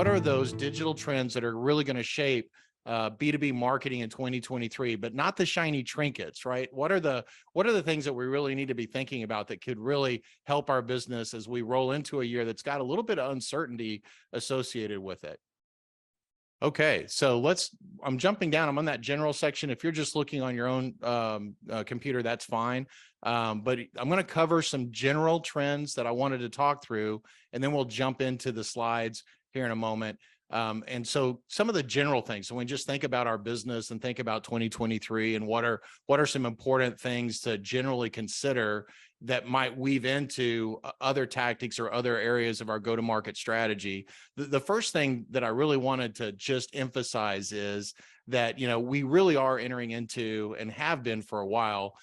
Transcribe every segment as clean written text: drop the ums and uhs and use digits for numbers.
what are those digital trends that are really going to shape B2B marketing in 2023, but not the shiny trinkets, right? What are the things that we really need to be thinking about that could really help our business as we roll into a year that's got a little bit of uncertainty associated with it? Okay, so I'm jumping down. I'm on that general section. If you're just looking on your own computer, that's fine. But I'm going to cover some general trends that I wanted to talk through, and then we'll jump into the slides here in a moment. And so some of the general things, so when we just think about our business and think about 2023 and what are some important things to generally consider that might weave into other tactics or other areas of our go-to-market strategy. The first thing that I really wanted to just emphasize is that, we really are entering into, and have been for a while,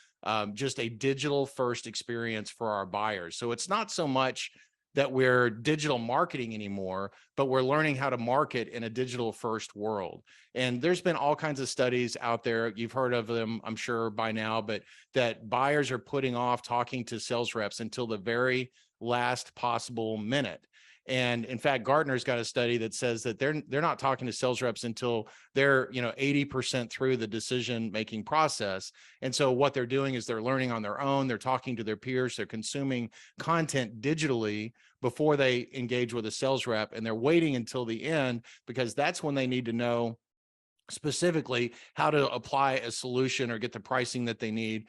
just a digital first experience for our buyers. So it's not so much that we're digital marketing anymore, but we're learning how to market in a digital first world. And there's been all kinds of studies out there. You've heard of them, I'm sure by now, but that buyers are putting off talking to sales reps until the very last possible minute. And in fact, Gartner's got a study that says that they're not talking to sales reps until they're 80% through the decision-making process. And so what they're doing is they're learning on their own, they're talking to their peers, they're consuming content digitally before they engage with a sales rep, and they're waiting until the end because that's when they need to know specifically how to apply a solution or get the pricing that they need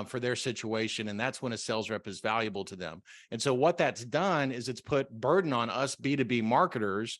for their situation. And that's when a sales rep is valuable to them. And so what that's done is it's put burden on us B2B marketers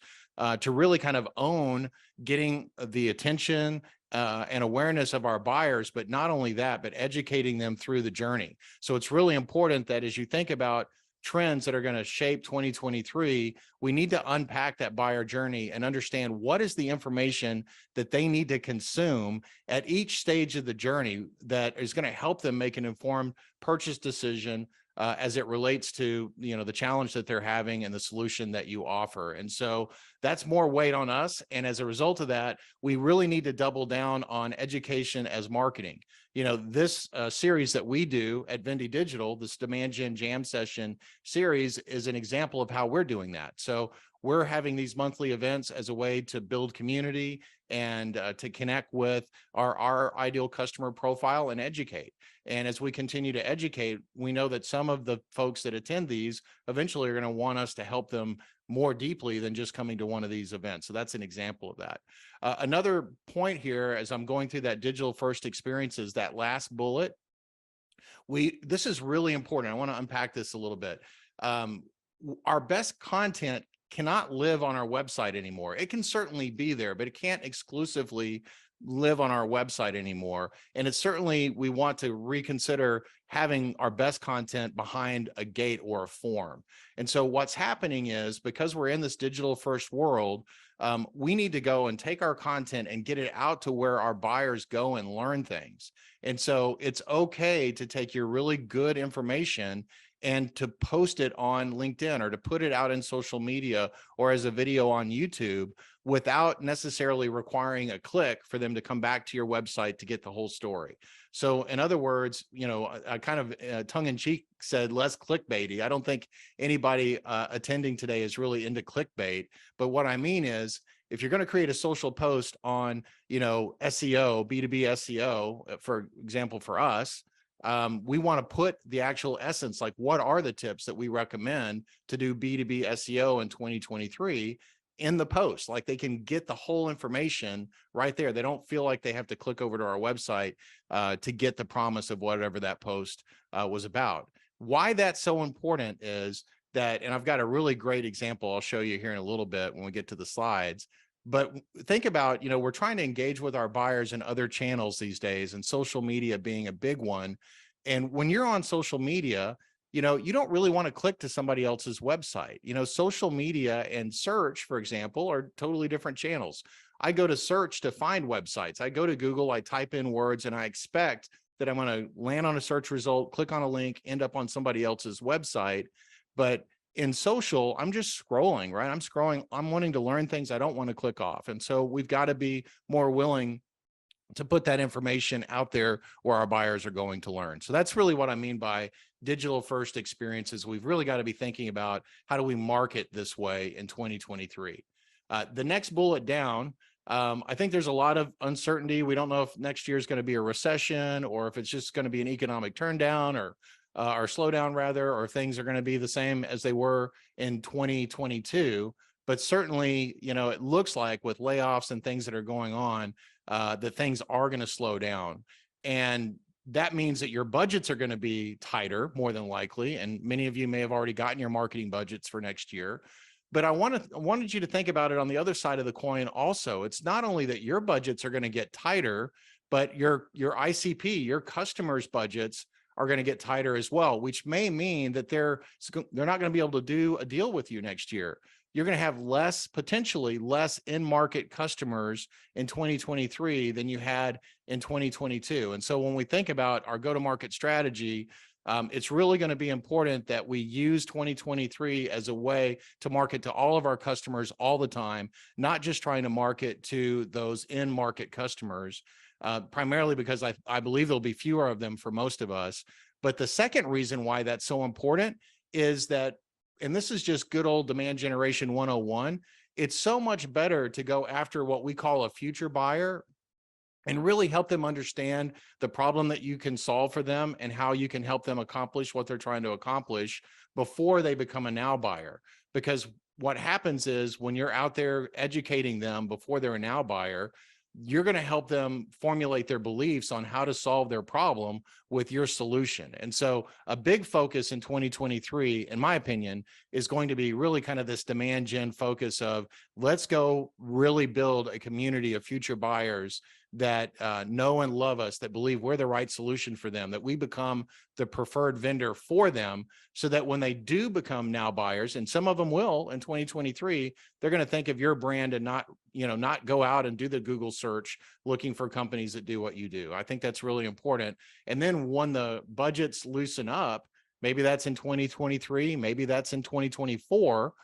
to really kind of own getting the attention and awareness of our buyers, but not only that, but educating them through the journey. So it's really important that as you think about trends that are going to shape 2023, we need to unpack that buyer journey and understand what is the information that they need to consume at each stage of the journey that is going to help them make an informed purchase decision as it relates to the challenge that they're having and the solution that you offer. And so that's more weight on us. And as a result of that, we really need to double down on education as marketing. This series that we do at Vendy Digital, this Demand Gen Jam Session series, is an example of how we're doing that. So we're having these monthly events as a way to build community and to connect with our ideal customer profile and educate. And as we continue to educate, we know that some of the folks that attend these eventually are going to want us to help them more deeply than just coming to one of these events. So that's an example of that. Another point here, as I'm going through that digital first experiences, that last bullet, this is really important. I want to unpack this a little bit. Our best content cannot live on our website anymore. It can certainly be there, but it can't exclusively live on our website anymore. And it's certainly, we want to reconsider having our best content behind a gate or a form. And so what's happening is, because we're in this digital first world, we need to go and take our content and get it out to where our buyers go and learn things. And so it's okay to take your really good information and to post it on LinkedIn or to put it out in social media or as a video on YouTube without necessarily requiring a click for them to come back to your website to get the whole story. So in other words, I kind of tongue-in-cheek said less clickbaity. I don't think anybody attending today is really into clickbait. But what I mean is, if you're going to create a social post on, SEO, B2B SEO, for example, for us, we want to put the actual essence, like what are the tips that we recommend to do B2B SEO in 2023 in the post. Like, they can get the whole information right there. They don't feel like they have to click over to our website to get the promise of whatever that post was about. Why that's so important is that, and I've got a really great example I'll show you here in a little bit when we get to the slides. But think about, we're trying to engage with our buyers in other channels these days, and social media being a big one. And when you're on social media, you don't really want to click to somebody else's website. Social media and search, for example, are totally different channels. I go to search to find websites. I go to Google, I type in words, and I expect that I'm going to land on a search result, click on a link, end up on somebody else's website. But in social, I'm just scrolling, right? I'm scrolling. I'm wanting to learn things. I don't want to click off. And so we've got to be more willing to put that information out there where our buyers are going to learn. So that's really what I mean by digital first experiences. We've really got to be thinking about, how do we market this way in 2023? The next bullet down, I think there's a lot of uncertainty. We don't know if next year is going to be a recession or if it's just going to be an economic turndown or slowdown rather, or things are going to be the same as they were in 2022. But certainly, it looks like with layoffs and things that are going on, that things are going to slow down. And that means that your budgets are going to be tighter, more than likely. And many of you may have already gotten your marketing budgets for next year. But I wanted you to think about it on the other side of the coin also. It's not only that your budgets are going to get tighter, but your ICP, your customers' budgets are going to get tighter as well, which may mean that they're not going to be able to do a deal with you next year. You're going to have potentially less in-market customers in 2023 than you had in 2022. And so when we think about our go-to-market strategy, it's really going to be important that we use 2023 as a way to market to all of our customers all the time, not just trying to market to those in-market customers, primarily because I believe there'll be fewer of them for most of us. But the second reason why that's so important is that, and this is just good old demand generation 101, it's so much better to go after what we call a future buyer and really help them understand the problem that you can solve for them and how you can help them accomplish what they're trying to accomplish before they become a now buyer. Because what happens is when you're out there educating them before they're a now buyer, you're going to help them formulate their beliefs on how to solve their problem with your solution. And so a big focus in 2023, in my opinion, is going to be really kind of this demand gen focus of let's go really build a community of future buyers that know and love us, that believe we're the right solution for them, that we become the preferred vendor for them, so that when they do become now buyers, and some of them will in 2023, they're going to think of your brand and not go out and do the Google search looking for companies that do what you do. I think that's really important. And then when the budgets loosen up, maybe that's in 2023, maybe that's in 2024,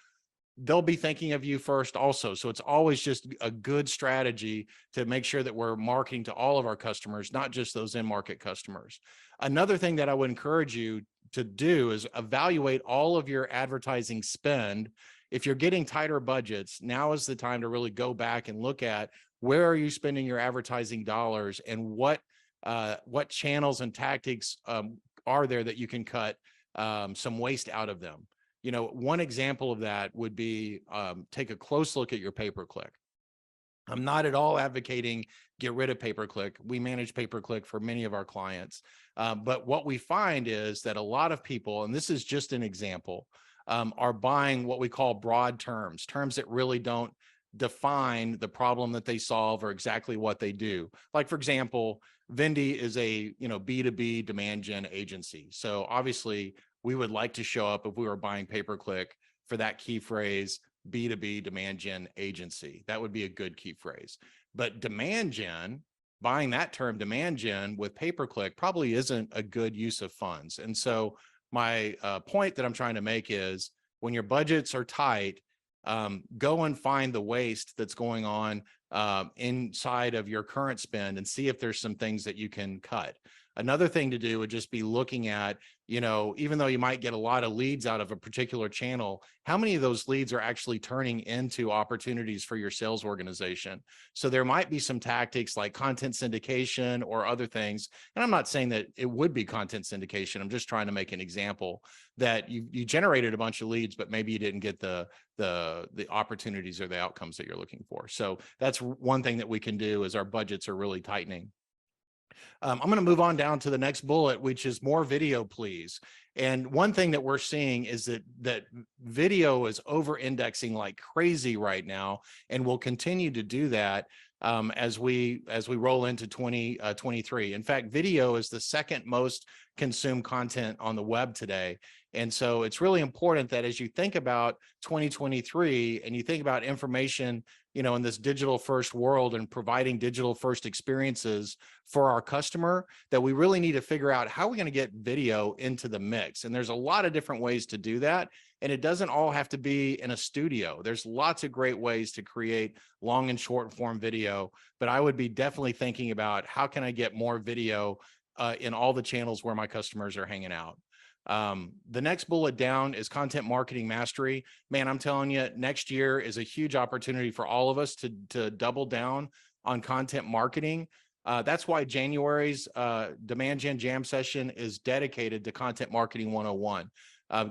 they'll be thinking of you first also. So it's always just a good strategy to make sure that we're marketing to all of our customers, not just those in-market customers. Another thing that I would encourage you to do is evaluate all of your advertising spend. If you're getting tighter budgets, now is the time to really go back and look at where are you spending your advertising dollars and what channels and tactics are there that you can cut some waste out of them. One example of that would be take a close look at your pay-per-click. I'm not at all advocating get rid of pay-per-click. We manage pay-per-click for many of our clients. But what we find is that a lot of people, and this is just an example, are buying what we call broad terms that really don't define the problem that they solve or exactly what they do. Like, for example, Vendy is a B2B demand gen agency. So obviously, we would like to show up if we were buying pay-per-click for that key phrase, B2B demand gen agency. That would be a good key phrase. But demand gen, buying that term demand gen with pay-per-click probably isn't a good use of funds. And so my point that I'm trying to make is when your budgets are tight, go and find the waste that's going on inside of your current spend and see if there's some things that you can cut. Another thing to do would just be looking at, even though you might get a lot of leads out of a particular channel, how many of those leads are actually turning into opportunities for your sales organization? So there might be some tactics like content syndication or other things. And I'm not saying that it would be content syndication. I'm just trying to make an example that you generated a bunch of leads, but maybe you didn't get the opportunities or the outcomes that you're looking for. So that's one thing that we can do as our budgets are really tightening. I'm going to move on down to the next bullet, which is more video, please. And one thing that we're seeing is that video is over-indexing like crazy right now, and will continue to do that as we roll into 2023. In fact, video is the second most consumed content on the web today. And so it's really important that as you think about 2023 and you think about information, in this digital first world and providing digital first experiences for our customer, that we really need to figure out how we're going to get video into the mix. And there's a lot of different ways to do that. And it doesn't all have to be in a studio. There's lots of great ways to create long and short form video, but I would be definitely thinking about how can I get more video in all the channels where my customers are hanging out. The next bullet down is content marketing mastery. Man, I'm telling you, next year is a huge opportunity for all of us to double down on content marketing. That's why January's Demand Gen Jam session is dedicated to Content Marketing 101.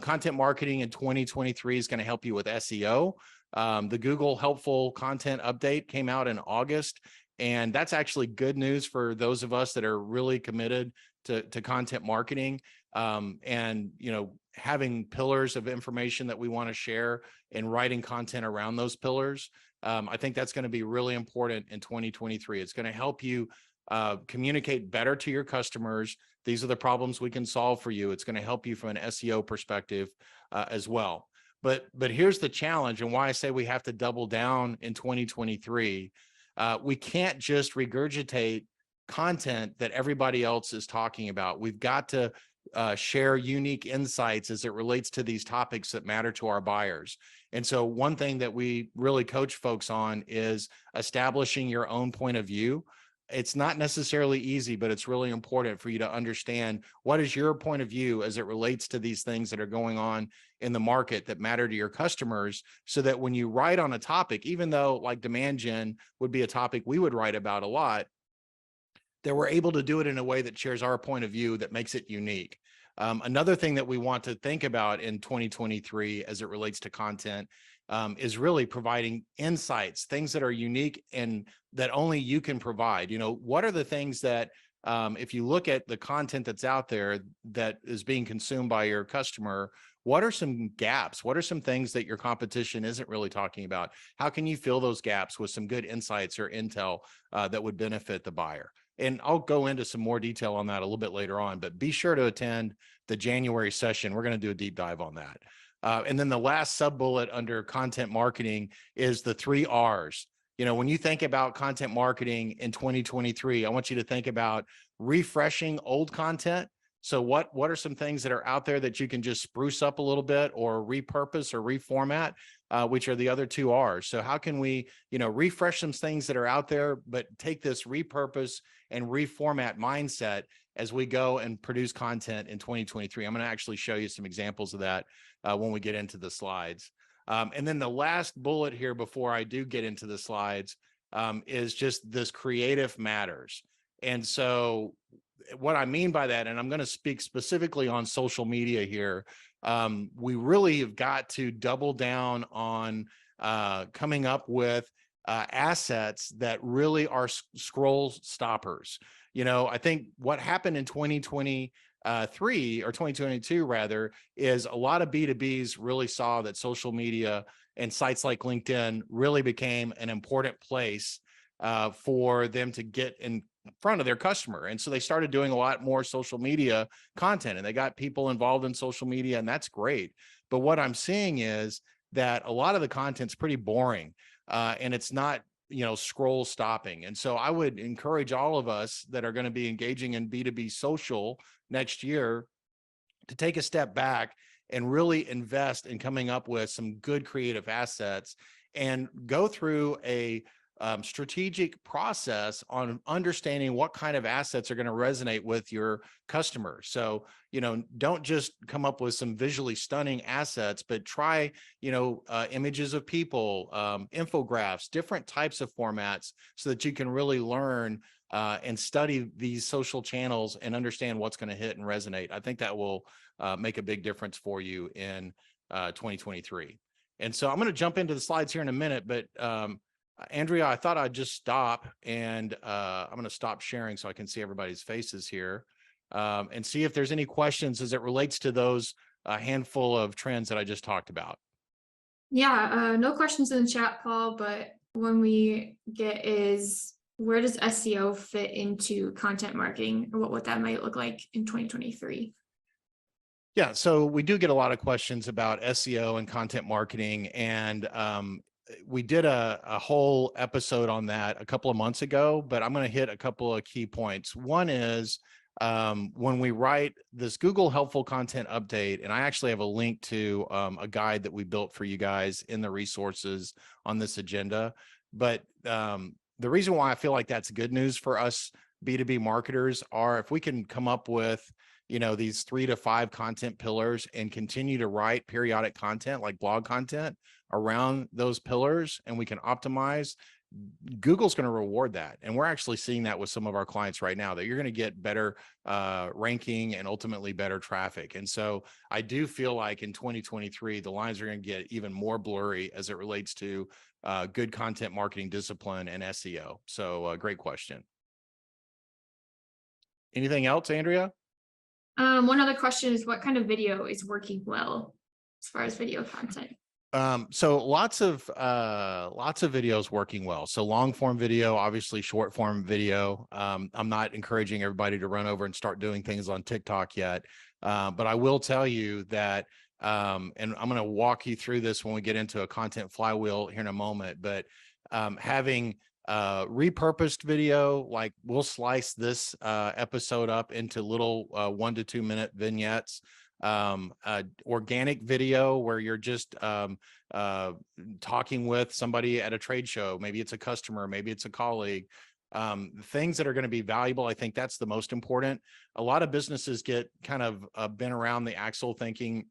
Content marketing in 2023 is going to help you with SEO. The Google Helpful Content Update came out in August, and that's actually good news for those of us that are really committed to content marketing. And having pillars of information that we want to share and writing content around those pillars. I think that's going to be really important in 2023. It's going to help you communicate better to your customers. These are the problems we can solve for you. It's going to help you from an SEO perspective as well. But here's the challenge, and why I say we have to double down in 2023. We can't just regurgitate content that everybody else is talking about. We've got to share unique insights as it relates to these topics that matter to our buyers. And so one thing that we really coach folks on is establishing your own point of view. It's not necessarily easy, but it's really important for you to understand what is your point of view as it relates to these things that are going on in the market that matter to your customers, so that when you write on a topic, even though like demand gen would be a topic we would write about a lot, that we're able to do it in a way that shares our point of view that makes it unique. Another thing that we want to think about in 2023 as it relates to content is really providing insights, things that are unique and that only you can provide. What are the things that if you look at the content that's out there that is being consumed by your customer, what are some gaps? What are some things that your competition isn't really talking about? How can you fill those gaps with some good insights or intel that would benefit the buyer? And I'll go into some more detail on that a little bit later on, but be sure to attend the January session. We're going to do a deep dive on that. And then the last sub bullet under content marketing is the 3 R's. When you think about content marketing in 2023, I want you to think about refreshing old content. So what are some things that are out there that you can just spruce up a little bit or repurpose or reformat, which are the other 2 R's. So how can we, refresh some things that are out there, but take this repurpose and reformat mindset as we go and produce content in 2023. I'm going to actually show you some examples of that when we get into the slides. And then the last bullet here before I do get into the slides is just this creative matters. And so what I mean by that, and I'm going to speak specifically on social media here, we really have got to double down on coming up with assets that really are scroll stoppers. I think what happened in 2023 or 2022 rather, is a lot of B2Bs really saw that social media and sites like LinkedIn really became an important place for them to get in front of their customer. And so they started doing a lot more social media content, and they got people involved in social media, and that's great. But what I'm seeing is that a lot of the content's pretty boring and it's not, scroll stopping. And so I would encourage all of us that are going to be engaging in B2B social next year to take a step back and really invest in coming up with some good creative assets and go through a strategic process on understanding what kind of assets are going to resonate with your customers. So, don't just come up with some visually stunning assets, but try, images of people, infographics, different types of formats so that you can really learn and study these social channels and understand what's going to hit and resonate. I think that will make a big difference for you in 2023. And so I'm going to jump into the slides here in a minute, but Andrea, I thought I'd just stop and I'm going to stop sharing so I can see everybody's faces here and see if there's any questions as it relates to those handful of trends that I just talked about. Yeah, no questions in the chat, Paul, but when we get is, where does SEO fit into content marketing, or what that might look like in 2023? Yeah, so we do get a lot of questions about SEO and content marketing, and we did a whole episode on that a couple of months ago, but I'm going to hit a couple of key points. One is when we write this Google Helpful Content Update, and I actually have a link to a guide that we built for you guys in the resources on this agenda. But the reason why I feel like that's good news for us B2B marketers are if we can come up with, these 3 to 5 content pillars and continue to write periodic content like blog content around those pillars, and we can optimize, Google's going to reward that. And we're actually seeing that with some of our clients right now, that you're going to get better ranking and ultimately better traffic. And so I do feel like in 2023, the lines are going to get even more blurry as it relates to good content marketing discipline and SEO. So great question. Anything else, Andrea? One other question is, what kind of video is working well as far as video content? So lots of videos working well. So long form video, obviously short form video. I'm not encouraging everybody to run over and start doing things on TikTok yet. But I will tell you that, and I'm going to walk you through this when we get into a content flywheel here in a moment, but having repurposed video, like we'll slice this episode up into little 1 to 2 minute vignettes. Organic video where you're just talking with somebody at a trade show. Maybe it's a customer, maybe it's a colleague. Things that are going to be valuable. I think that's the most important. A lot of businesses get kind of bent around the axle thinking,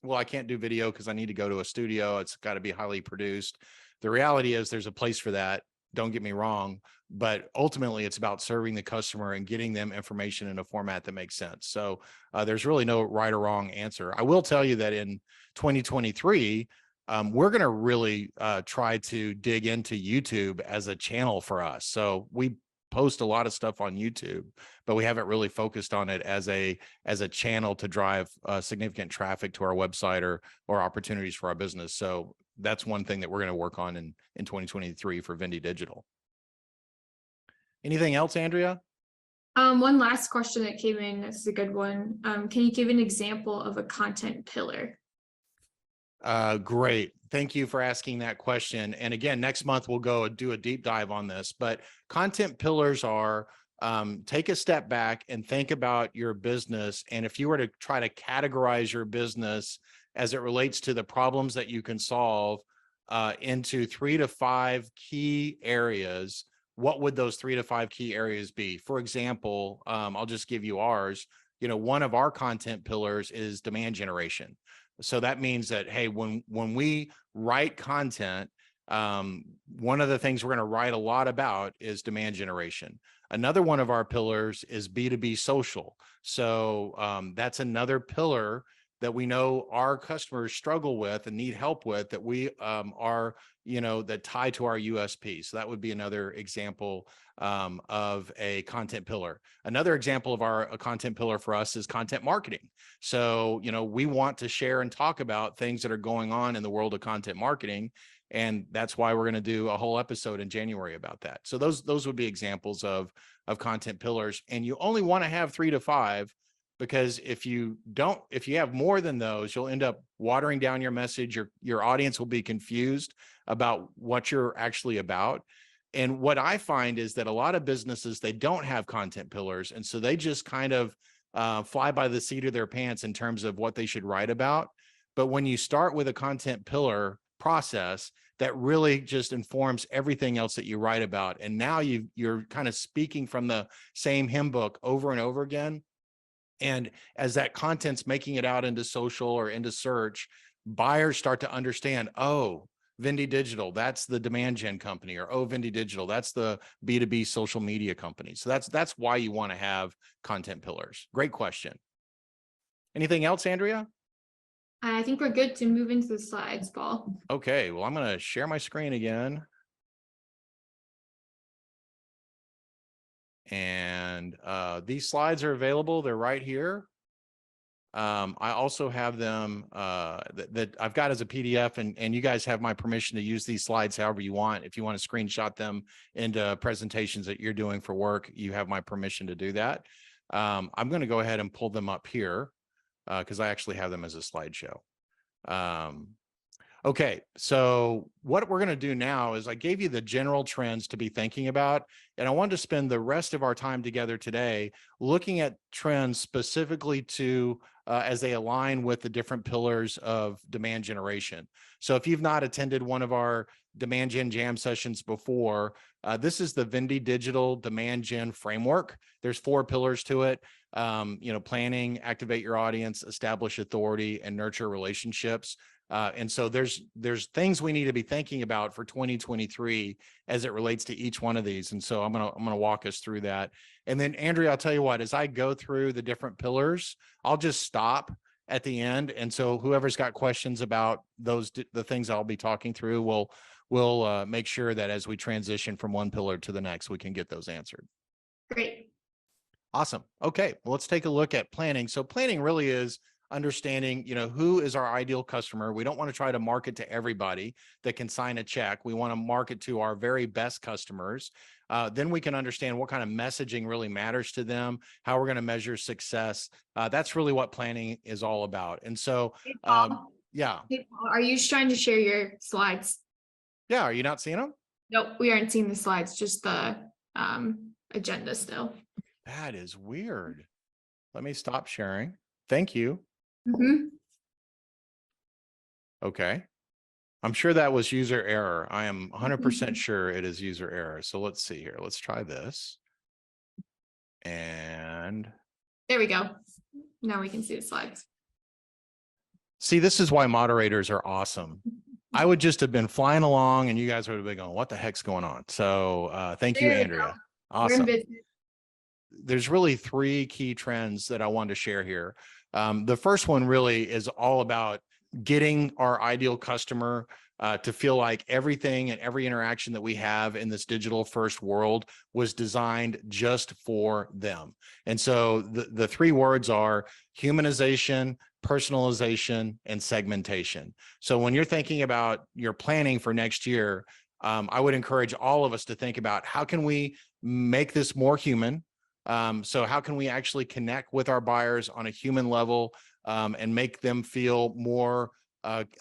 well, I can't do video because I need to go to a studio. It's got to be highly produced. The reality is there's a place for that. Don't get me wrong, but ultimately it's about serving the customer and getting them information in a format that makes sense. So there's really no right or wrong answer. I will tell you that in 2023, we're going to really try to dig into YouTube as a channel for us. So we post a lot of stuff on YouTube, but we haven't really focused on it as a channel to drive significant traffic to our website or opportunities for our business. So that's one thing that we're going to work on in 2023 for Vindy Digital. Anything else, Andrea? One last question that came in. This is a good one. Can you give an example of a content pillar? Great. Thank you for asking that question. And again, next month we'll go do a deep dive on this, but content pillars are, take a step back and think about your business. And if you were to try to categorize your business as it relates to the problems that you can solve into 3 to 5 key areas, what would those 3 to 5 key areas be? For example, I'll just give you ours. One of our content pillars is demand generation. So that means that, hey, when we write content, one of the things we're going to write a lot about is demand generation. Another one of our pillars is B2B social. So that's another pillar that we know our customers struggle with and need help with, that we are, that tie to our USP. So that would be another example of a content pillar. Another example of a content pillar for us is content marketing. So, we want to share and talk about things that are going on in the world of content marketing. And that's why we're going to do a whole episode in January about that. So those would be examples of content pillars. And you only want to have 3 to 5, because if you have more than those, you'll end up watering down your message. Your audience will be confused about what you're actually about. And what I find is that a lot of businesses, they don't have content pillars. And so they just kind of fly by the seat of their pants in terms of what they should write about. But when you start with a content pillar process, that really just informs everything else that you write about. And now you're kind of speaking from the same hymn book over and over again. And as that content's making it out into social or into search, buyers start to understand, oh, Vindy Digital, that's the demand gen company, or oh, Vindy Digital, that's the B2B social media company. So that's why you want to have content pillars. Great question. Anything else, Andrea? I think we're good to move into the slides, Paul. Okay, well, I'm going to share my screen again. And these slides are available. They're right here. I also have them that I've got as a PDF, and you guys have my permission to use these slides however you want. If you want to screenshot them into presentations that you're doing for work, you have my permission to do that. I'm going to go ahead and pull them up here because I actually have them as a slideshow. Okay, so what we're going to do now is I gave you the general trends to be thinking about, and I wanted to spend the rest of our time together today looking at trends specifically to as they align with the different pillars of demand generation. So if you've not attended one of our demand gen jam sessions before, this is the Vendy Digital Demand Gen Framework. There's 4 pillars to it. Planning, activate your audience, establish authority, and nurture relationships. And so there's things we need to be thinking about for 2023 as it relates to each one of these. And so I'm gonna walk us through that. And then Andrea, I'll tell you what, as I go through the different pillars, I'll just stop at the end. And so whoever's got questions about the things I'll be talking through, we'll make sure that as we transition from one pillar to the next, we can get those answered. Great. Awesome. Okay, well, let's take a look at planning. So planning really is understanding, who is our ideal customer. We don't want to try to market to everybody that can sign a check. We want to market to our very best customers. Then we can understand what kind of messaging really matters to them, how we're going to measure success. That's really what planning is all about. And so, Hey, Paul. yeah. Hey, Paul, are you trying to share your slides? Yeah, are you not seeing them? Nope, we aren't seeing the slides, just the agenda still. That is weird. Let me stop sharing. Thank you. Mm-hmm. Okay. I'm sure that was user error. I am 100% sure it is user error. So let's see here. Let's try this. And there we go. Now we can see the slides. See, this is why moderators are awesome. I would just have been flying along and you guys would have been going, what the heck's going on? So thank you, Andrea. Awesome. There's really 3 key trends that I wanted to share here. The first one really is all about getting our ideal customer to feel like everything and every interaction that we have in this digital first world was designed just for them. And so the 3 words are humanization, personalization, and segmentation. So when you're thinking about your planning for next year, I would encourage all of us to think about how can we make this more human? So how can we actually connect with our buyers on a human level and make them feel more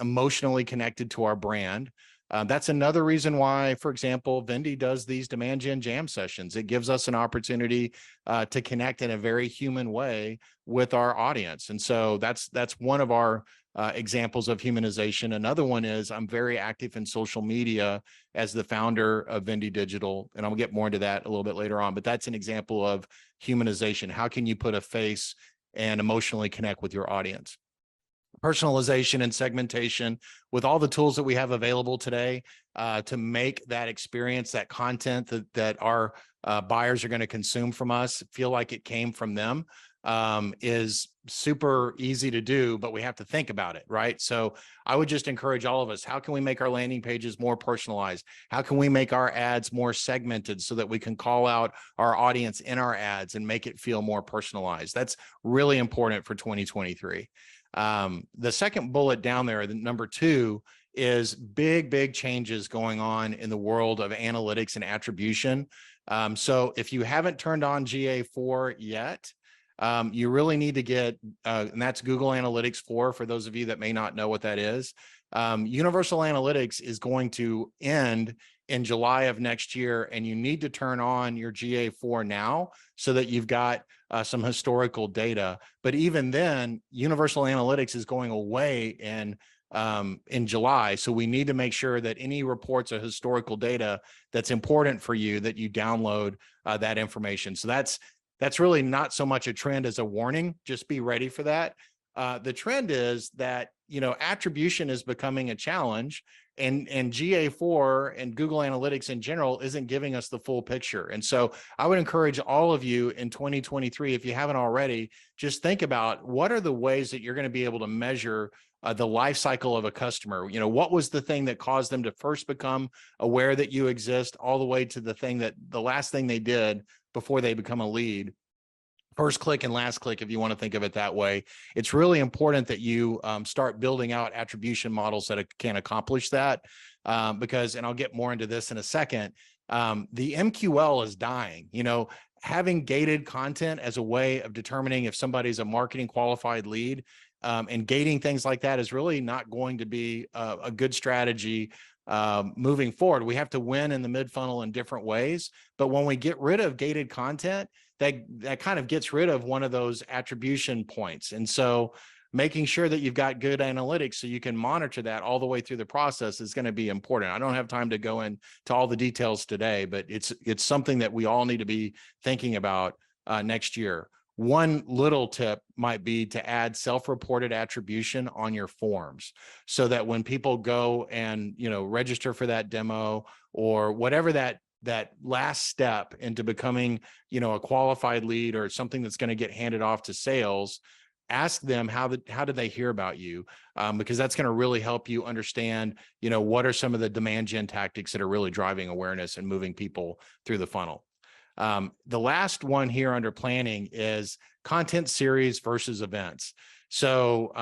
emotionally connected to our brand? That's another reason why, for example, Vendy does these demand gen jam sessions. It gives us an opportunity to connect in a very human way with our audience. And so that's one of our examples of humanization. Another one is I'm very active in social media as the founder of Vendy Digital, and I'll get more into that a little bit later on, but that's an example of humanization. How can you put a face and emotionally connect with your audience? Personalization and segmentation with all the tools that we have available today to make that experience, that content that our buyers are going to consume from us feel like it came from them is super easy to do, but we have to think about it, right? So I would just encourage all of us, how can we make our landing pages more personalized? How can we make our ads more segmented so that we can call out our audience in our ads and make it feel more personalized? That's really important for 2023. The second bullet down there, the number 2, is big changes going on in the world of analytics and attribution. So if you haven't turned on GA4 yet, you really need to get, and that's Google Analytics 4, for those of you that may not know what that is. Universal Analytics is going to end in July of next year, and you need to turn on your GA4 now so that you've got some historical data. But even then, Universal Analytics is going away in July. So we need to make sure that any reports of historical data that's important for you, that you download that information. So that's really not so much a trend as a warning. Just be ready for that. The trend is that, attribution is becoming a challenge, and GA4 and Google Analytics in general isn't giving us the full picture. And so I would encourage all of you in 2023, if you haven't already, just think about what are the ways that you're going to be able to measure the life cycle of a customer. What was the thing that caused them to first become aware that you exist, all the way to the last thing they did before they become a lead. First click and last click, if you want to think of it that way. It's really important that you start building out attribution models that can accomplish that, because, and I'll get more into this in a second, the MQL is dying. Having gated content as a way of determining if somebody's a marketing qualified lead, and gating things like that is really not going to be a good strategy moving forward. We have to win in the mid funnel in different ways, but when we get rid of gated content, that kind of gets rid of one of those attribution points. And so making sure that you've got good analytics so you can monitor that all the way through the process is going to be important. I don't have time to go into all the details today, but it's something that we all need to be thinking about next year. One little tip might be to add self-reported attribution on your forms so that when people go and, register for that demo or whatever that last step into becoming, a qualified lead or something that's going to get handed off to sales, ask them how did they hear about you? Because that's going to really help you understand, what are some of the demand gen tactics that are really driving awareness and moving people through the funnel. The last one here under planning is content series versus events. So,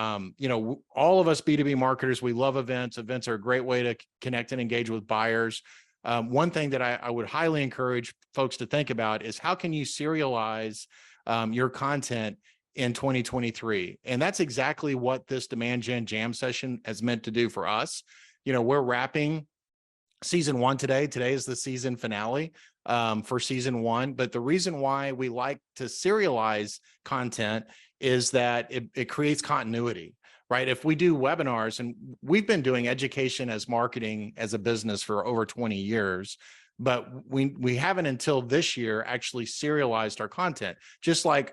all of us B2B marketers, we love events. Events are a great way to connect and engage with buyers. One thing that I would highly encourage folks to think about is how can you serialize your content in 2023? And that's exactly what this Demand Gen Jam session has meant to do for us. We're wrapping season 1 today. Today is the season finale for season 1. But the reason why we like to serialize content is that it creates continuity, right? If we do webinars, and we've been doing education as marketing as a business for over 20 years, but we haven't until this year actually serialized our content, just like,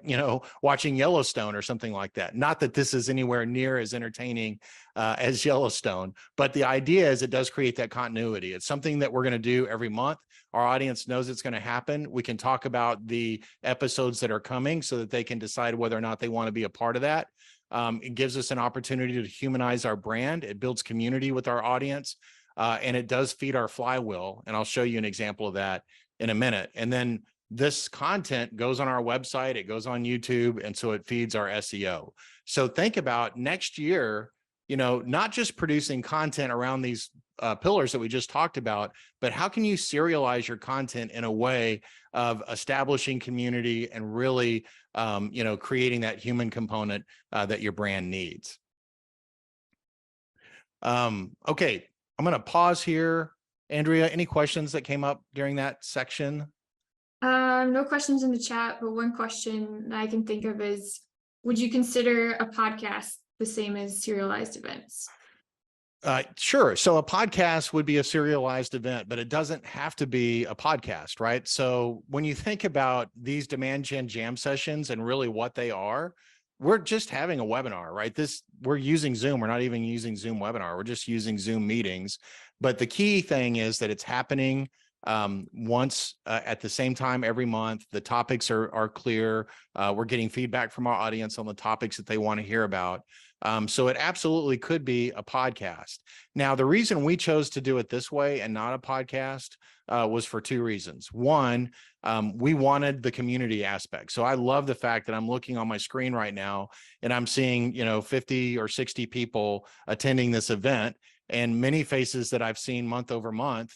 watching Yellowstone or something like that. Not that this is anywhere near as entertaining as Yellowstone, but the idea is it does create that continuity. It's something that we're going to do every month. Our audience knows it's going to happen. We can talk about the episodes that are coming so that they can decide whether or not they want to be a part of that. It gives us an opportunity to humanize our brand. It builds community with our audience. And it does feed our flywheel. And I'll show you an example of that in a minute. And then this content goes on our website, it goes on YouTube, and so it feeds our SEO. So think about next year, not just producing content around these pillars that we just talked about, but how can you serialize your content in a way of establishing community and really, creating that human component that your brand needs. Okay. I'm going to pause here. Andrea, any questions that came up during that section? No questions in the chat, but one question that I can think of is, would you consider a podcast the same as serialized events? Sure. So a podcast would be a serialized event, but it doesn't have to be a podcast, right? So when you think about these Demand Gen Jam sessions and really what they are, we're just having a webinar, right? We're using Zoom. We're not even using Zoom webinar. We're just using Zoom meetings. But the key thing is that it's happening once at the same time every month. The topics are clear. We're getting feedback from our audience on the topics that they want to hear about. So it absolutely could be a podcast. Now, the reason we chose to do it this way and not a podcast was for 2 reasons. One, we wanted the community aspect. So I love the fact that I'm looking on my screen right now and I'm seeing, 50 or 60 people attending this event, and many faces that I've seen month over month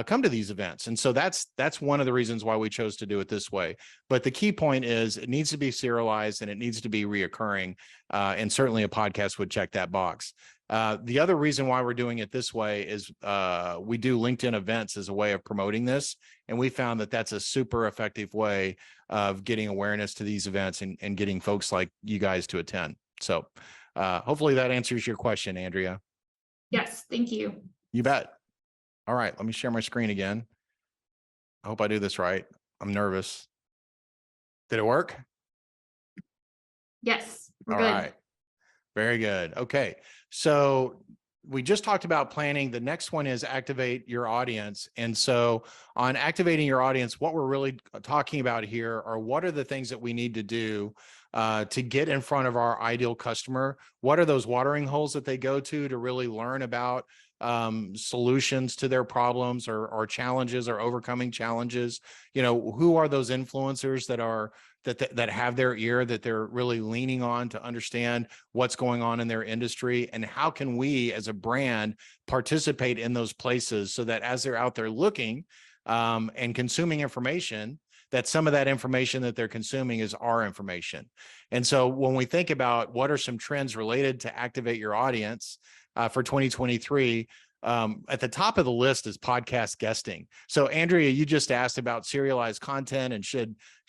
come to these events. And so that's one of the reasons why we chose to do it this way. But the key point is it needs to be serialized and it needs to be reoccurring. And certainly a podcast would check that box. The other reason why we're doing it this way is we do LinkedIn events as a way of promoting this. And we found that that's a super effective way of getting awareness to these events and getting folks like you guys to attend. So hopefully that answers your question, Andrea. Yes, thank you. You bet. All right, let me share my screen again. I hope I do this right. I'm nervous. Did it work? Yes, we're All good. right. Very good. Okay. So we just talked about planning. The next one is activate your audience. And so on activating your audience, what we're really talking about here are what are the things that we need to do to get in front of our ideal customer? What are those watering holes that they go to really learn about solutions to their problems or challenges or overcoming challenges? Who are those influencers that have their ear, that they're really leaning on to understand what's going on in their industry, and how can we as a brand participate in those places so that as they're out there looking and consuming information, that some of that information that they're consuming is our information. And so when we think about what are some trends related to activate your audience for 2023, At the top of the list is podcast guesting. So Andrea, you just asked about serialized content and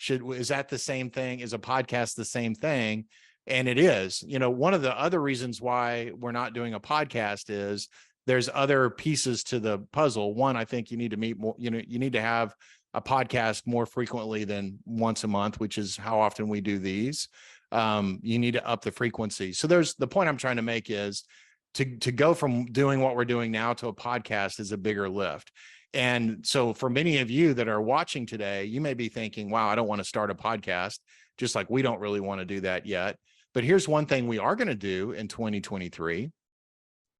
is that the same thing? Is a podcast the same thing? And it is. One of the other reasons why we're not doing a podcast is there's other pieces to the puzzle. One, I think you need to meet more, you need to have a podcast more frequently than once a month, which is how often we do these. You need to up the frequency. So the point I'm trying to make is to go from doing what we're doing now to a podcast is a bigger lift. And so for many of you that are watching today, you may be thinking, wow, I don't want to start a podcast, just like we don't really want to do that yet. But here's one thing we are going to do in 2023.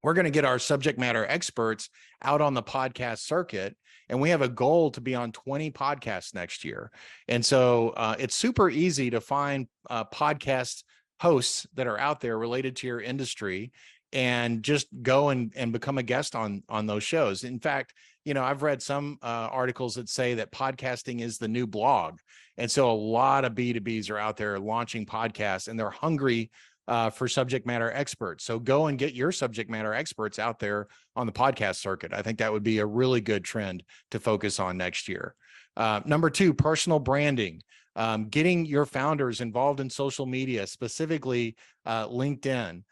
We're going to get our subject matter experts out on the podcast circuit, and we have a goal to be on 20 podcasts next year. And so it's super easy to find podcast hosts that are out there related to your industry and just go and become a guest on those shows. In fact, I've read some articles that say that podcasting is the new blog. And so a lot of B2Bs are out there launching podcasts, and they're hungry for subject matter experts. So go and get your subject matter experts out there on the podcast circuit. I think that would be a really good trend to focus on next year. Number 2, personal branding. Getting your founders involved in social media, specifically LinkedIn.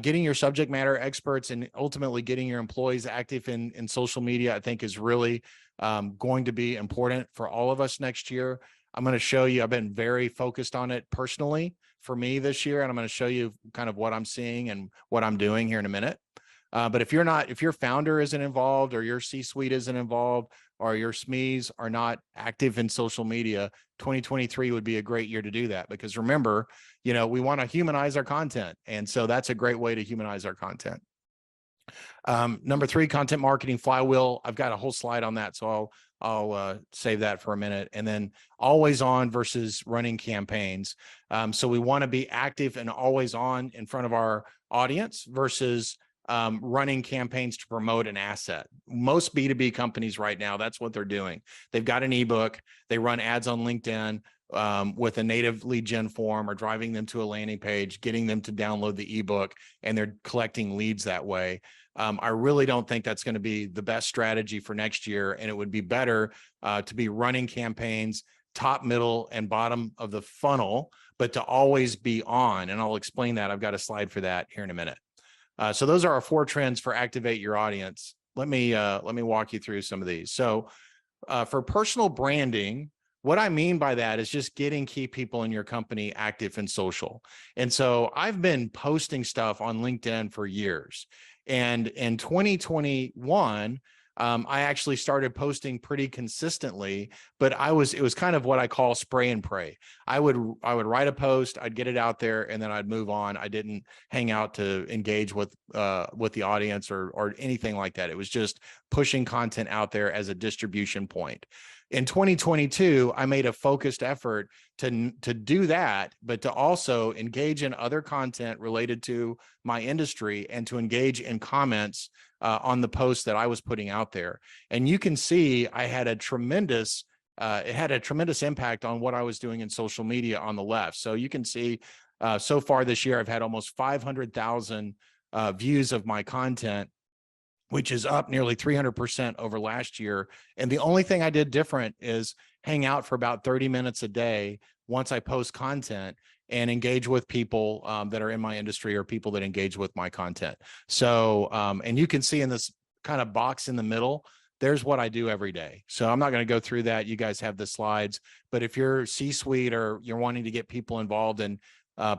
Getting your subject matter experts and ultimately getting your employees active in social media, I think is really going to be important for all of us next year. I'm going to show you, I've been very focused on it personally for me this year, and I'm going to show you kind of what I'm seeing and what I'm doing here in a minute. But if your founder isn't involved, or your C-suite isn't involved, or your SMEs are not active in social media, 2023 would be a great year to do that. Because remember, we want to humanize our content. And so that's a great way to humanize our content. Number 3, content marketing flywheel. I've got a whole slide on that, so I'll save that for a minute. And then always on versus running campaigns. So we want to be active and always on in front of our audience versus running campaigns to promote an asset. Most B2B companies right now, that's what they're doing. They've got an ebook, they run ads on LinkedIn with a native lead gen form, or driving them to a landing page, getting them to download the ebook, and they're collecting leads that way. I really don't think that's going to be the best strategy for next year. And it would be better to be running campaigns top, middle, and bottom of the funnel, but to always be on. And I'll explain that. I've got a slide for that here in a minute. So those are our 4 trends for activate your audience. Let me walk you through some of these. So for personal branding, what I mean by that is just getting key people in your company active in social. And so I've been posting stuff on LinkedIn for years. And in 2021, I actually started posting pretty consistently, but it was kind of what I call spray and pray. I would write a post, I'd get it out there, and then I'd move on. I didn't hang out to engage with the audience or anything like that. It was just pushing content out there as a distribution point. In 2022, I made a focused effort to do that, but to also engage in other content related to my industry and to engage in comments on the posts that I was putting out there. And you can see I had it had a tremendous impact on what I was doing in social media on the left. So you can see so far this year, I've had almost 500,000 views of my content, which is up nearly 300% over last year. And the only thing I did different is hang out for about 30 minutes a day once I post content and engage with people that are in my industry or people that engage with my content. So, and you can see in this kind of box in the middle, there's what I do every day. So I'm not going to go through that. You guys have the slides, but if you're C-suite or you're wanting to get people involved in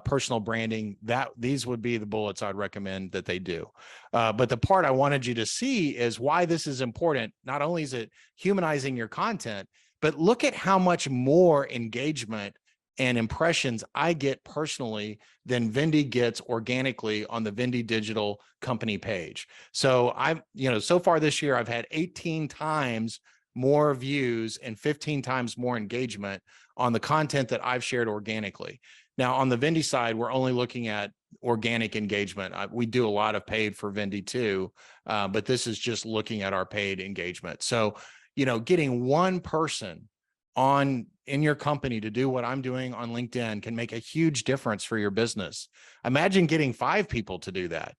personal branding, these would be the bullets I'd recommend that they do. But the part I wanted you to see is why this is important. Not only is it humanizing your content, but look at how much more engagement and impressions I get personally than Vendy gets organically on the Vendy Digital company page. So so far this year, I've had 18 times more views and 15 times more engagement on the content that I've shared organically. Now, on the Vendy side, we're only looking at organic engagement. We do a lot of paid for Vendy too, but this is just looking at our paid engagement. So, getting one person in your company to do what I'm doing on LinkedIn can make a huge difference for your business. Imagine getting 5 people to do that.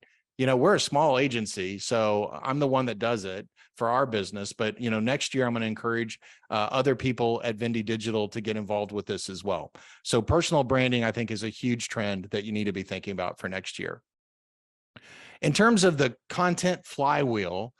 we're a small agency, so I'm the one that does it for our business. But, next year I'm going to encourage other people at Vindy Digital to get involved with this as well. So personal branding, I think, is a huge trend that you need to be thinking about for next year. In terms of the content flywheel,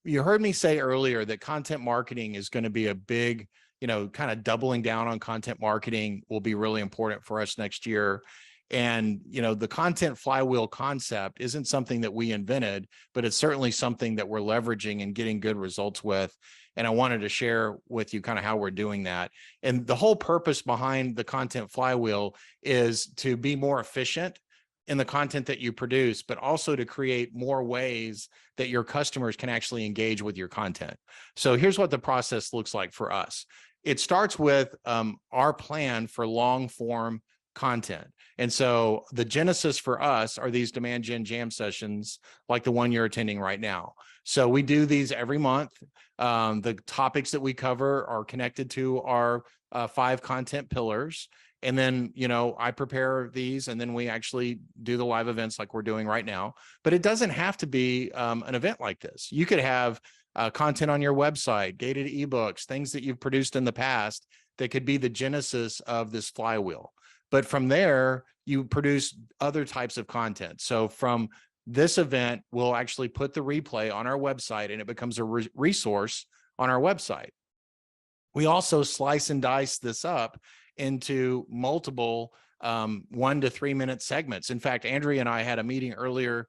you heard me say earlier that content marketing is going to be a big, kind of doubling down on content marketing will be really important for us next year. And, the content flywheel concept isn't something that we invented, but it's certainly something that we're leveraging and getting good results with. And I wanted to share with you kind of how we're doing that. And the whole purpose behind the content flywheel is to be more efficient in the content that you produce, but also to create more ways that your customers can actually engage with your content. So here's what the process looks like for us. It starts with our plan for long form content. And so the genesis for us are these demand gen jam sessions like the one you're attending right now. So we do these every month. The topics that we cover are connected to our 5 content pillars. And then, I prepare these and then we actually do the live events like we're doing right now. But it doesn't have to be an event like this. You could have content on your website, gated ebooks, things that you've produced in the past that could be the genesis of this flywheel. But from there, you produce other types of content. So from this event, we'll actually put the replay on our website and it becomes a resource on our website. We also slice and dice this up into multiple 1 to 3 minute segments. In fact, Andrea and I had a meeting earlier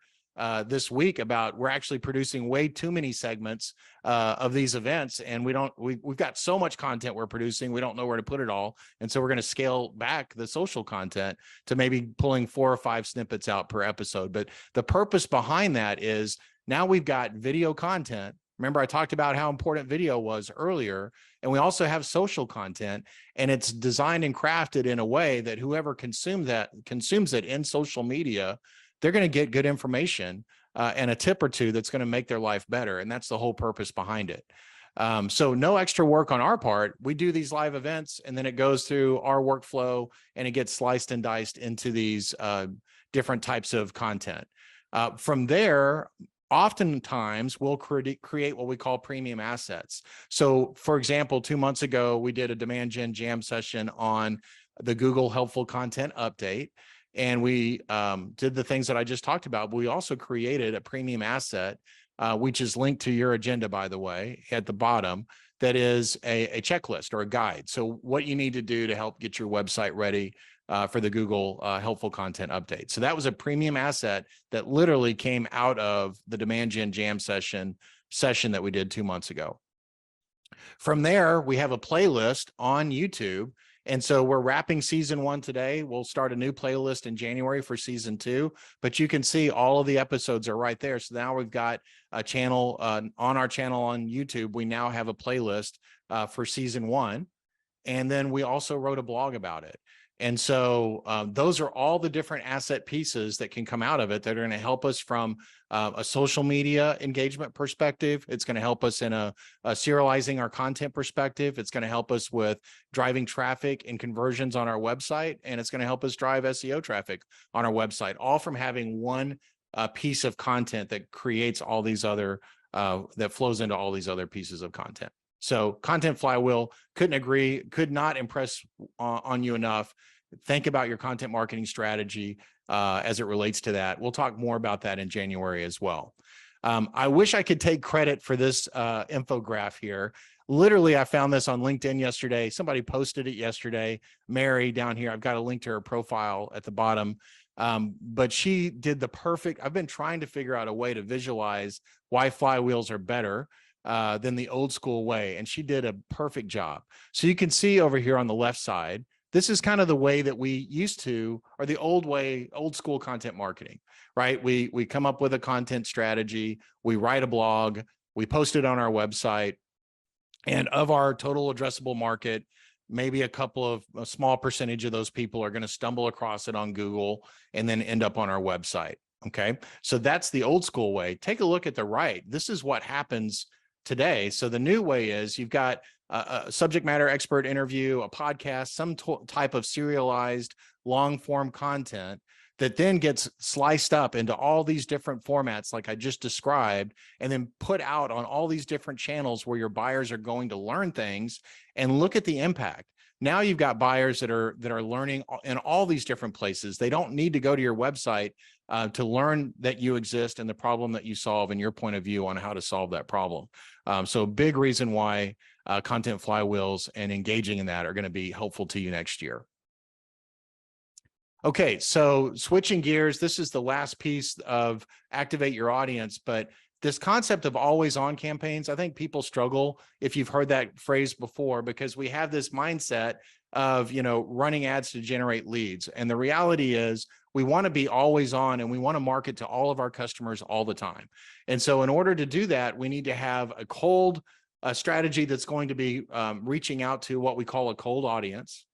this week about we're actually producing way too many segments of these events, and we've got so much content we're producing, we don't know where to put it all, and so we're going to scale back the social content to maybe pulling 4 or 5 snippets out per episode. But the purpose behind that is now we've got video content. Remember, I talked about how important video was earlier, and we also have social content, and it's designed and crafted in a way that whoever consumes it in social media, they're going to get good information and a tip or two that's going to make their life better. And that's the whole purpose behind it. So no extra work on our part. We do these live events and then it goes through our workflow and it gets sliced and diced into these different types of content. From there, oftentimes we'll create what we call premium assets. So for example, 2 months ago, we did a demand gen jam session on the Google helpful content update. And we did the things that I just talked about. But we also created a premium asset, which is linked to your agenda, by the way, at the bottom, that is a checklist or a guide. So what you need to do to help get your website ready for the Google helpful content update. So that was a premium asset that literally came out of the demand gen jam session that we did 2 months ago. From there, we have a playlist on YouTube. And so we're wrapping season 1 today. We'll start a new playlist in January for season 2, but you can see all of the episodes are right there. So now we've got a channel on our channel on YouTube. We now have a playlist for season 1. And then we also wrote a blog about it. And so those are all the different asset pieces that can come out of it that are going to help us from a social media engagement perspective. It's going to help us in a serializing our content perspective. It's going to help us with driving traffic and conversions on our website. And it's going to help us drive SEO traffic on our website, all from having one piece of content that creates all these other, that flows into all these other pieces of content. So content flywheel, could not impress on you enough. Think about your content marketing strategy as it relates to that. We'll talk more about that in January as well. I wish I could take credit for this infographic here. Literally, I found this on LinkedIn yesterday. Somebody posted it yesterday. Mary down here, I've got a link to her profile at the bottom. But she did the perfect, I've been trying to figure out a way to visualize why flywheels are better than the old school way. And she did a perfect job. So you can see over here on the left side, this is kind of the way that we used to, or the old way, old school content marketing, right? We come up with a content strategy, we write a blog, we post it on our website, and of our total addressable market, maybe a small percentage of those people are going to stumble across it on Google and then end up on our website. Okay. So that's the old school way. Take a look at the right. This is what happens today. So the new way is you've got a subject matter expert interview, a podcast, some type of serialized long form content that then gets sliced up into all these different formats like I just described, and then put out on all these different channels where your buyers are going to learn things, and look at the impact. Now you've got buyers that are learning in all these different places. They don't need to go to your website to learn that you exist and the problem that you solve and your point of view on how to solve that problem. So big reason why content flywheels and engaging in that are going to be helpful to you next year. Okay, so switching gears, this is the last piece of activate your audience, but this concept of always on campaigns, I think people struggle if you've heard that phrase before, because we have this mindset of, running ads to generate leads. And the reality is we want to be always on, and we want to market to all of our customers all the time. And so in order to do that, we need to have a cold strategy that's going to be reaching out to what we call a cold audience.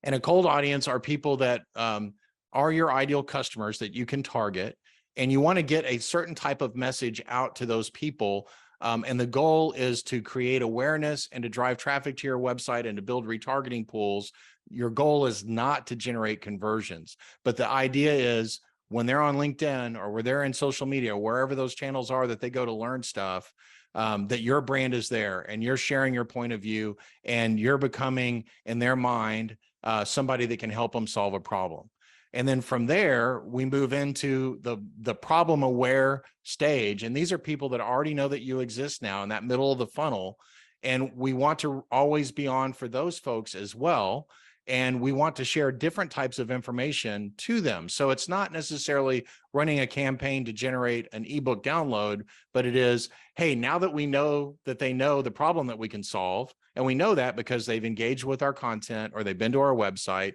And a cold audience are people that are your ideal customers that you can target, and you want to get a certain type of message out to those people. And the goal is to create awareness and to drive traffic to your website and to build retargeting pools. Your goal is not to generate conversions, but the idea is when they're on LinkedIn or where they're in social media, or wherever those channels are that they go to learn stuff, that your brand is there and you're sharing your point of view, and you're becoming, in their mind, somebody that can help them solve a problem. And then from there, we move into the problem aware stage. And these are people that already know that you exist now in that middle of the funnel. And we want to always be on for those folks as well. And we want to share different types of information to them. So it's not necessarily running a campaign to generate an ebook download, but it is, hey, now that we know that they know the problem that we can solve, and we know that because they've engaged with our content or they've been to our website,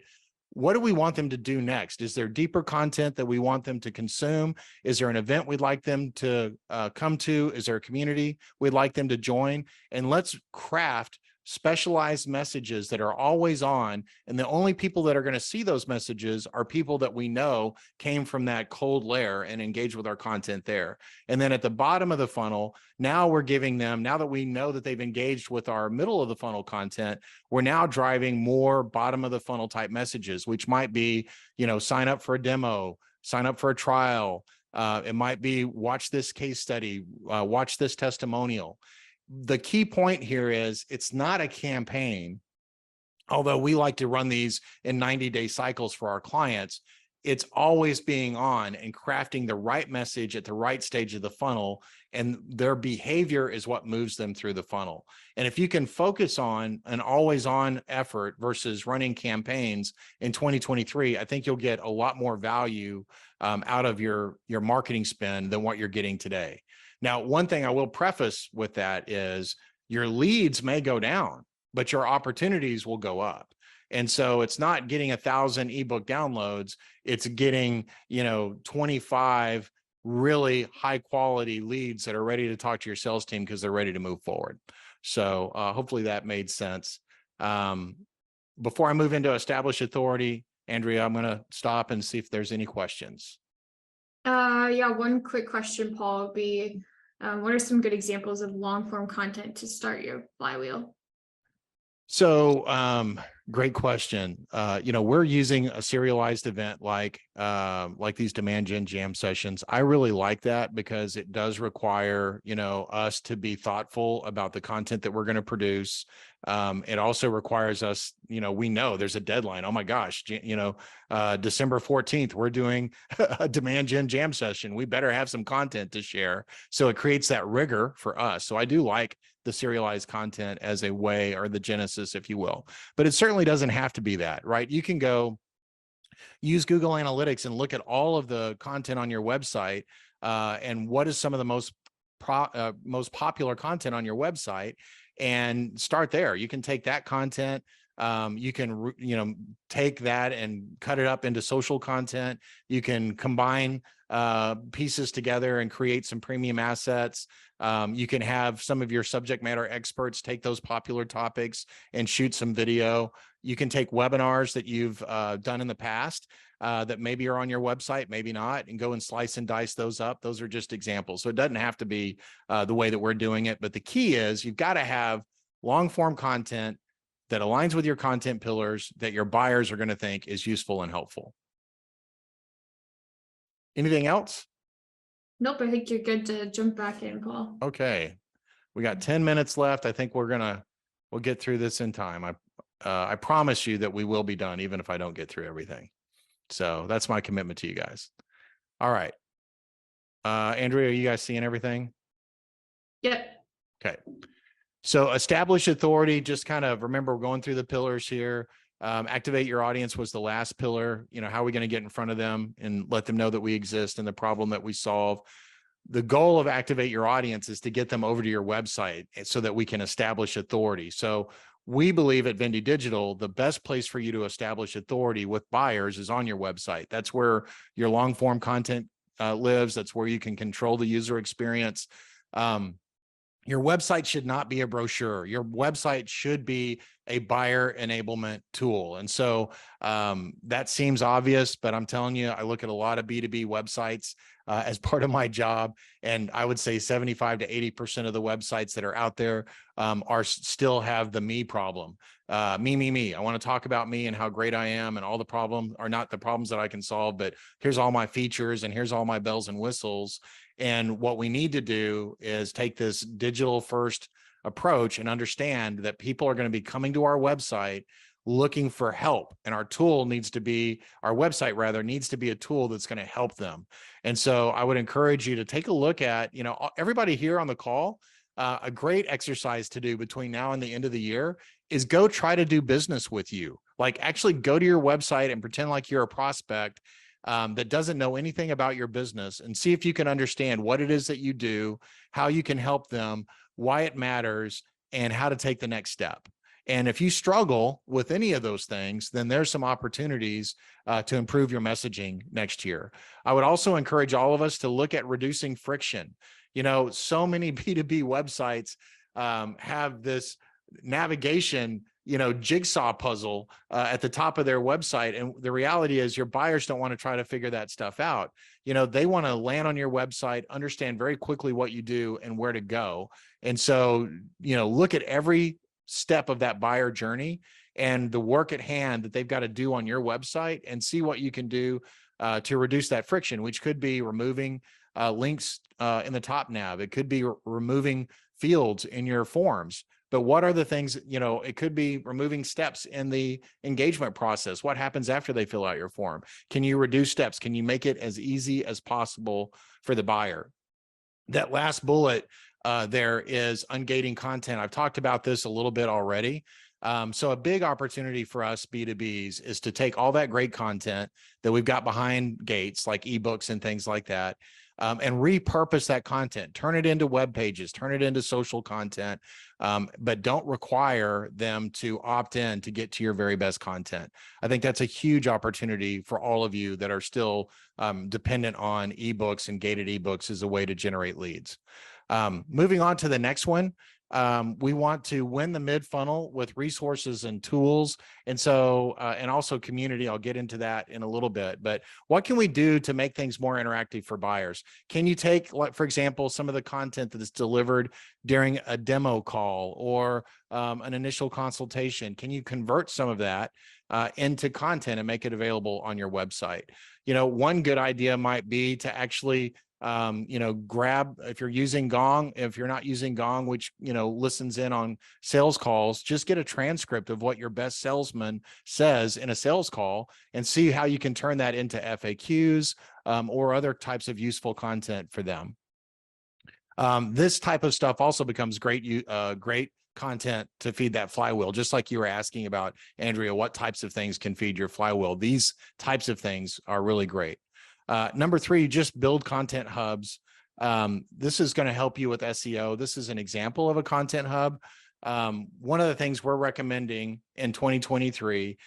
what do we want them to do next? Is there deeper content that we want them to consume? Is there an event we'd like them to come to? Is there a community we'd like them to join? And let's craft specialized messages that are always on. And the only people that are going to see those messages are people that we know came from that cold layer and engage with our content there. And then at the bottom of the funnel, now we're giving them, now that we know that they've engaged with our middle of the funnel content, we're now driving more bottom of the funnel type messages, which might be, sign up for a demo, sign up for a trial. It might be watch this case study, watch this testimonial. The key point here is it's not a campaign, although we like to run these in 90-day cycles for our clients. It's always being on and crafting the right message at the right stage of the funnel, and their behavior is what moves them through the funnel. And if you can focus on an always on effort versus running campaigns in 2023, I think you'll get a lot more value out of your marketing spend than what you're getting today. Now, one thing I will preface with that is your leads may go down, but your opportunities will go up. And so it's not getting 1,000 ebook downloads, it's getting, 25 really high quality leads that are ready to talk to your sales team because they're ready to move forward. So hopefully that made sense. Before I move into established authority, Andrea, I'm going to stop and see if there's any questions. Yeah, one quick question, Paul, would be, what are some good examples of long form content to start your flywheel? So great question. We're using a serialized event like these demand gen jam sessions. I really like that because it does require, us to be thoughtful about the content that we're going to produce. It also requires us, we know there's a deadline. Oh my gosh, December 14th, we're doing a demand gen jam session. We better have some content to share. So it creates that rigor for us. So I do like the serialized content as a way, or the genesis, if you will, but it certainly doesn't have to be that, right? You can go use Google Analytics and look at all of the content on your website and what is some of the most popular content on your website, and start there. You can take that content. You can, take that and cut it up into social content. You can combine pieces together and create some premium assets. You can have some of your subject matter experts take those popular topics and shoot some video. You can take webinars that you've done in the past that maybe are on your website, maybe not, and go and slice and dice those up. Those are just examples. So it doesn't have to be the way that we're doing it. But the key is you've got to have long form content that aligns with your content pillars that your buyers are going to think is useful and helpful. Anything else? Nope, I think you're good to jump back in, Paul. Okay. We got 10 minutes left. I think we'll get through this in time. I promise you that we will be done, even if I don't get through everything. So that's my commitment to you guys. All right. Andrea, are you guys seeing everything? Yep. Okay. So establish authority, just kind of remember we're going through the pillars here. Activate your audience was the last pillar. How are we going to get in front of them and let them know that we exist and the problem that we solve? The goal of activate your audience is to get them over to your website so that we can establish authority. So we believe at Vendy Digital, the best place for you to establish authority with buyers is on your website. That's where your long form content lives. That's where you can control the user experience. Your website should not be a brochure. Your website should be a buyer enablement tool. And so that seems obvious, but I'm telling you, I look at a lot of B2B websites as part of my job. And I would say 75 to 80% of the websites that are out there still have the me problem. Me. I want to talk about me and how great I am, and all the problems are not the problems that I can solve, but here's all my features and here's all my bells and whistles. And what we need to do is take this digital first approach and understand that people are going to be coming to our website looking for help. And our website rather needs to be a tool that's going to help them. And so I would encourage you to take a look at, everybody here on the call, a great exercise to do between now and the end of the year is go try to do business with you. Like actually go to your website and pretend like you're a prospect that doesn't know anything about your business, and see if you can understand what it is that you do, how you can help them, why it matters, and how to take the next step. And if you struggle with any of those things, then there's some opportunities to improve your messaging next year. I would also encourage all of us to look at reducing friction. So many B2B websites have this navigation jigsaw puzzle at the top of their website. And the reality is your buyers don't want to try to figure that stuff out. They want to land on your website, understand very quickly what you do and where to go. And so, look at every step of that buyer journey and the work at hand that they've got to do on your website, and see what you can do to reduce that friction, which could be removing links in the top nav. It could be removing fields in your forms. But what are the things, it could be removing steps in the engagement process. What happens after they fill out your form? Can you reduce steps? Can you make it as easy as possible for the buyer? That last bullet there is ungating content. I've talked about this a little bit already. So a big opportunity for us B2Bs is to take all that great content that we've got behind gates, like ebooks and things like that, and repurpose that content, turn it into web pages, turn it into social content, but don't require them to opt in to get to your very best content. I think that's a huge opportunity for all of you that are still dependent on ebooks and gated ebooks as a way to generate leads. Moving on to the next one. We want to win the mid funnel with resources and tools. And so, and also community, I'll get into that in a little bit, but what can we do to make things more interactive for buyers? Can you take, like, for example, some of the content that is delivered during a demo call or an initial consultation? Can you convert some of that into content and make it available on your website? One good idea might be to actually grab, if you're using Gong, if you're not using Gong, which, listens in on sales calls, just get a transcript of what your best salesman says in a sales call and see how you can turn that into FAQs or other types of useful content for them. This type of stuff also becomes great content to feed that flywheel, just like you were asking about, Andrea, what types of things can feed your flywheel? These types of things are really great. Number 3, just build content hubs. This is going to help you with SEO. This is an example of a content hub. One of the things we're recommending in 2023,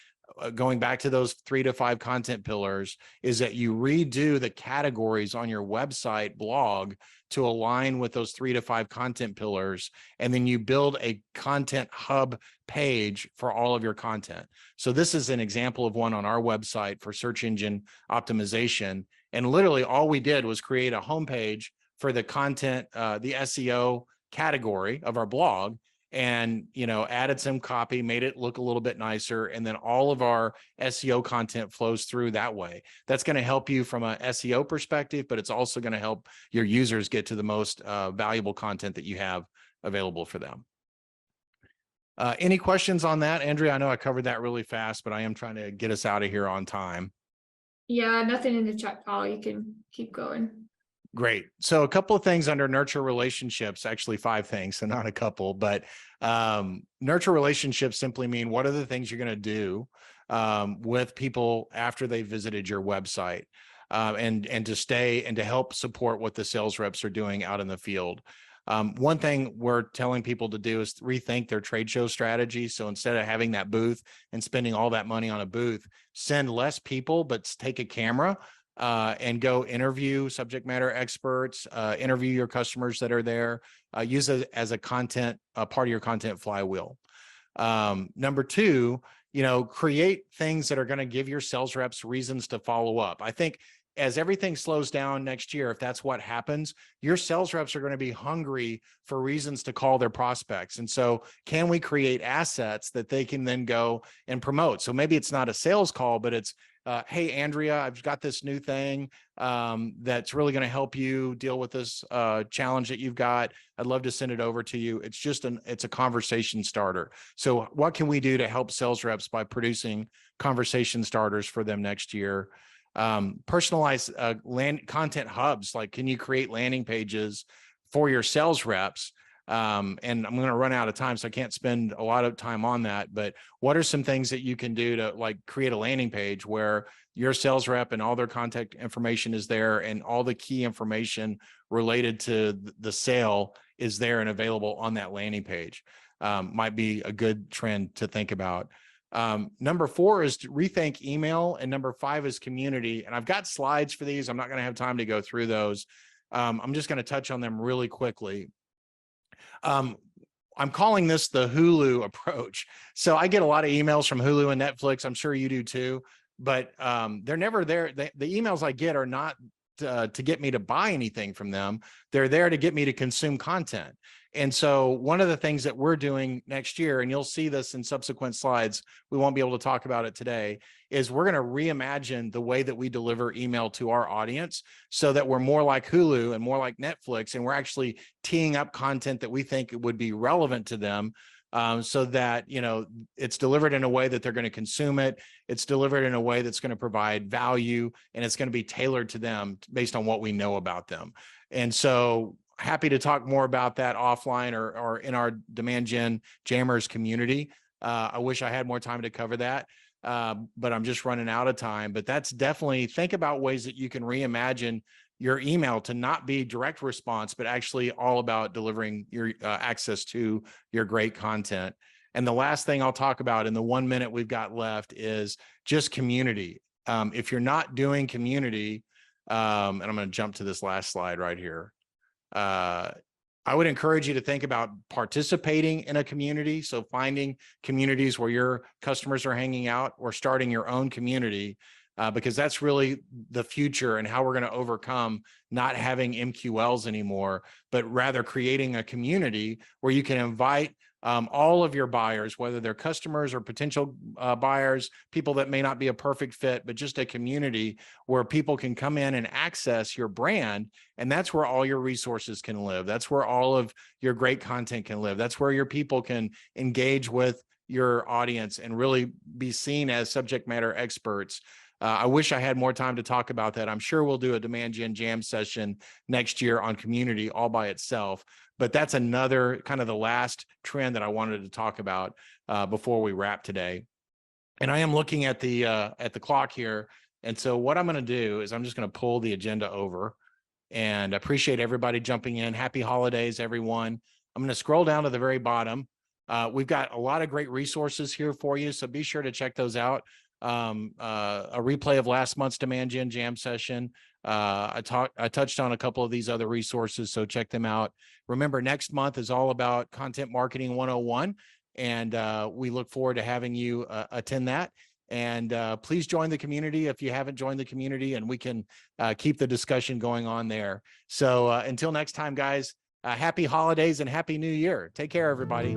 going back to those 3 to 5 content pillars, is that you redo the categories on your website blog to align with those 3 to 5 content pillars. And then you build a content hub page for all of your content. So this is an example of one on our website for search engine optimization. And literally all we did was create a homepage for the content, the SEO category of our blog. and, added some copy, made it look a little bit nicer. And then all of our SEO content flows through that way. That's going to help you from a SEO perspective, but it's also going to help your users get to the most valuable content that you have available for them. Any questions on that, Andrea? I know I covered that really fast, but I am trying to get us out of here on time. Yeah, nothing in the chat, Paul. You can keep going. Great. So a couple of things under nurture relationships, actually 5 things, so not a couple, but nurture relationships simply mean what are the things you're going to do with people after they visited your website, and to stay and to help support what the sales reps are doing out in the field. One thing we're telling people to do is rethink their trade show strategy. So instead of having that booth and spending all that money on a booth, send less people, but take a camera and go interview subject matter experts, interview your customers that are there, use it as a part of your content flywheel. Number 2, create things that are going to give your sales reps reasons to follow up. I think as everything slows down next year, if that's what happens, your sales reps are going to be hungry for reasons to call their prospects. And so can we create assets that they can then go and promote? So maybe it's not a sales call, but it's, hey, Andrea, I've got this new thing that's really going to help you deal with this challenge that you've got. I'd love to send it over to you. It's a conversation starter. So what can we do to help sales reps by producing conversation starters for them next year? Personalized content hubs, like can you create landing pages for your sales reps? And I'm going to run out of time, so I can't spend a lot of time on that. But what are some things that you can do to like create a landing page where your sales rep and all their contact information is there and all the key information related to the sale is there and available on that landing page? Might be a good trend to think about. Number 4 is to rethink email, and number 5 is community. And I've got slides for these. I'm not going to have time to go through those. I'm just going to touch on them really quickly. I'm calling this the Hulu approach. So I get a lot of emails from Hulu and Netflix. I'm sure you do too, but they're never there. The emails I get are not to get me to buy anything from them. They're there to get me to consume content. And so one of the things that we're doing next year, and you'll see this in subsequent slides, we won't be able to talk about it today, is we're going to reimagine the way that we deliver email to our audience so that we're more like Hulu and more like Netflix, and we're actually teeing up content that we think would be relevant to them, so that, it's delivered in a way that they're going to consume it. It's delivered in a way that's going to provide value, and it's going to be tailored to them based on what we know about them. And so happy to talk more about that offline or in our Demand Gen Jammers community. I wish I had more time to cover that, but I'm just running out of time. But that's definitely, think about ways that you can reimagine your email to not be direct response, but actually all about delivering your access to your great content. And the last thing I'll talk about in the 1 minute we've got left is just community. If you're not doing community, and I'm going to jump to this last slide right here. I would encourage you to think about participating in a community. So finding communities where your customers are hanging out, or starting your own community, because that's really the future and how we're going to overcome not having MQLs anymore, but rather creating a community where you can invite all of your buyers, whether they're customers or potential buyers, people that may not be a perfect fit, but just a community where people can come in and access your brand. And that's where all your resources can live. That's where all of your great content can live. That's where your people can engage with your audience and really be seen as subject matter experts. I wish I had more time to talk about that. I'm sure we'll do a Demand Gen Jam session next year on community all by itself. But that's another kind of the last trend that I wanted to talk about before we wrap today. And I am looking at the clock here. And so what I'm going to do is I'm just going to pull the agenda over, and I appreciate everybody jumping in. Happy holidays, everyone. I'm going to scroll down to the very bottom. We've got a lot of great resources here for you, so be sure to check those out. A replay of last month's Demand Gen Jam session. I touched on a couple of these other resources, so check them out. Remember, next month is all about Content Marketing 101, and we look forward to having you attend that. And please join the community if you haven't joined the community, and we can keep the discussion going on there. So until next time, guys, happy holidays and happy new year. Take care, everybody.